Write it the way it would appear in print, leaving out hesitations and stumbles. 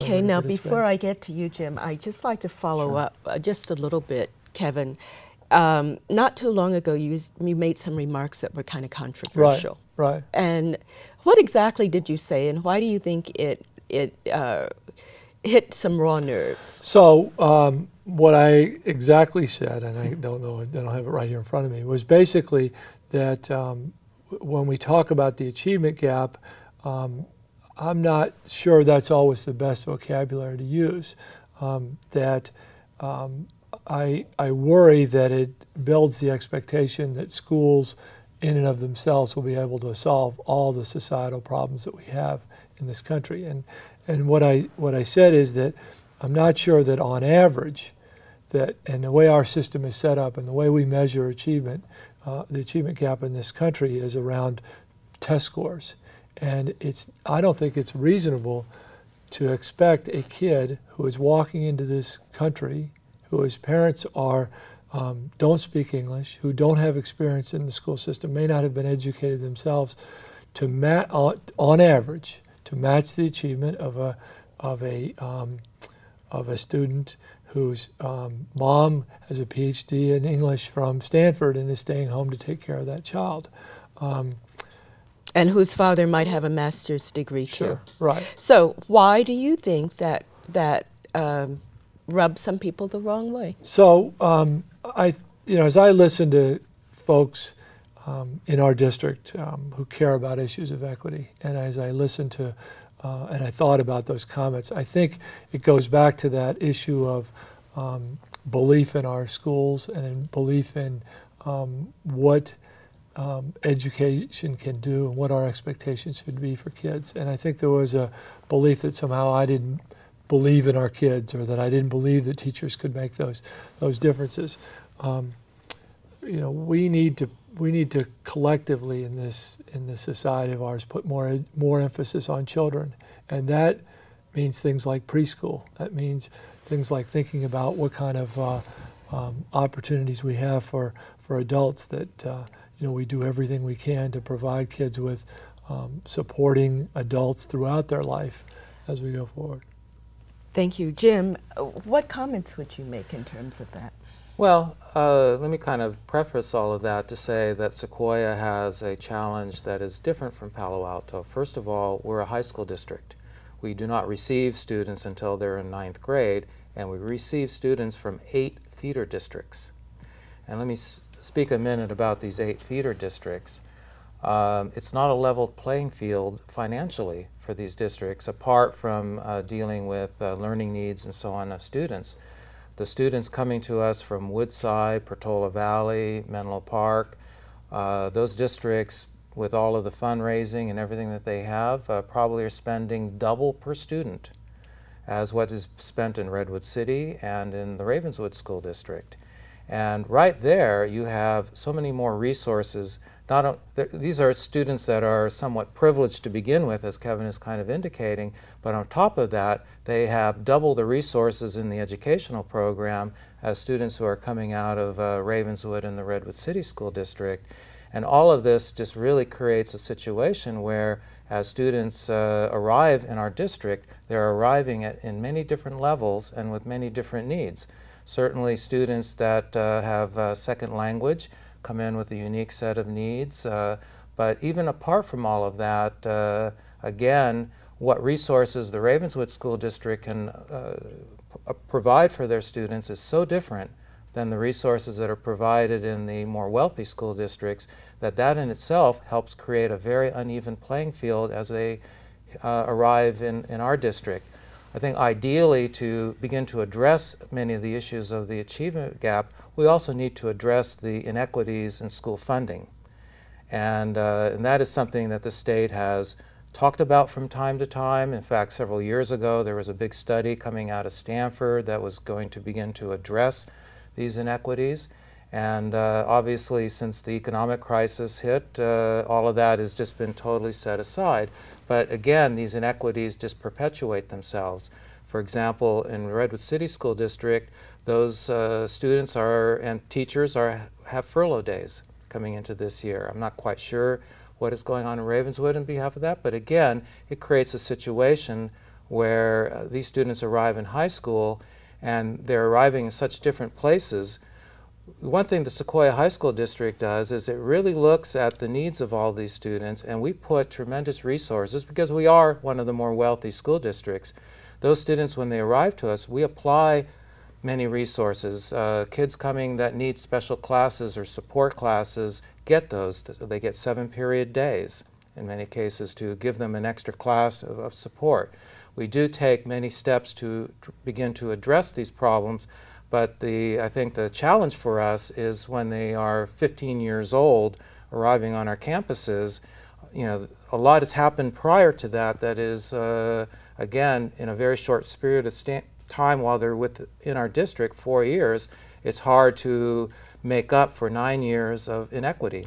Okay, to now participate. before I get to you, Jim, I'd just like to follow Sure. up just a little bit, Kevin. Not too long ago, you made some remarks that were kind of controversial. Right. And what exactly did you say, and why do you think it hit some raw nerves? So what I exactly said, and I don't know, I don't have it right here in front of me, was basically that when we talk about the achievement gap, I'm not sure that's always the best vocabulary to use. I worry that it builds the expectation that schools in and of themselves will be able to solve all the societal problems that we have in this country. And what I said is that I'm not sure that on average, and the way our system is set up and the way we measure achievement, the achievement gap in this country is around test scores. And I don't think it's reasonable to expect a kid who is walking into this country, whose parents don't speak English, who don't have experience in the school system, may not have been educated themselves, on average, to match the achievement of a student whose mom has a PhD in English from Stanford and is staying home to take care of that child. And whose father might have a master's degree Sure, too. right. So why do you think that rubs some people the wrong way? So as I listen to folks in our district who care about issues of equity, and as I listen to and I thought about those comments, I think it goes back to that issue of belief in our schools and in belief in what education can do and what our expectations should be for kids. And I think there was a belief that somehow I didn't believe in our kids, or that I didn't believe that teachers could make those differences. We need to collectively in this society of ours put more emphasis on children, and that means things like preschool. That means things like thinking about what kind of opportunities we have for adults, that we do everything we can to provide kids with supporting adults throughout their life as we go forward. Thank you. Jim, what comments would you make in terms of that? Well, let me kind of preface all of that to say that Sequoia has a challenge that is different from Palo Alto. First of all, we're a high school district. We do not receive students until they're in 9th grade, and we receive students from 8 feeder districts. And let me speak a minute about these 8 feeder districts. It's not a level playing field financially for these districts, apart from dealing with learning needs and so on of students. The students coming to us from Woodside, Portola Valley, Menlo Park, those districts, with all of the fundraising and everything that they have, probably are spending double per student as what is spent in Redwood City and in the Ravenswood School District. And right there, you have so many more resources. These are students that are somewhat privileged to begin with, as Kevin is kind of indicating, but on top of that, they have double the resources in the educational program as students who are coming out of Ravenswood and the Redwood City School District. And all of this just really creates a situation where, as students arrive in our district, they're arriving in many different levels and with many different needs. Certainly students that have second language come in with a unique set of needs, but even apart from all of that, again, what resources the Ravenswood School District can provide for their students is so different than the resources that are provided in the more wealthy school districts, that in itself helps create a very uneven playing field as they arrive in our district. I think ideally, to begin to address many of the issues of the achievement gap, we also need to address the inequities in school funding. And that is something that the state has talked about from time to time. In fact, several years ago, there was a big study coming out of Stanford that was going to begin to address these inequities. And obviously, since the economic crisis hit, all of that has just been totally set aside. But again, these inequities just perpetuate themselves. For example, in Redwood City School District, those students and teachers have furlough days coming into this year. I'm not quite sure what is going on in Ravenswood on behalf of that, but again, it creates a situation where these students arrive in high school and they're arriving in such different places. One thing the Sequoia High School District does is it really looks at the needs of all these students, and we put tremendous resources, because we are one of the more wealthy school districts. Those students, when they arrive to us, we apply many resources. Kids coming that need special classes or support classes get those. They get 7-period days in many cases to give them an extra class of support. We do take many steps to begin to address these problems, but I think the challenge for us is when they are 15 years old, arriving on our campuses. You know, a lot has happened prior to that that is, again, in a very short period of time while they're in our district, 4 years, it's hard to make up for 9 years of inequity.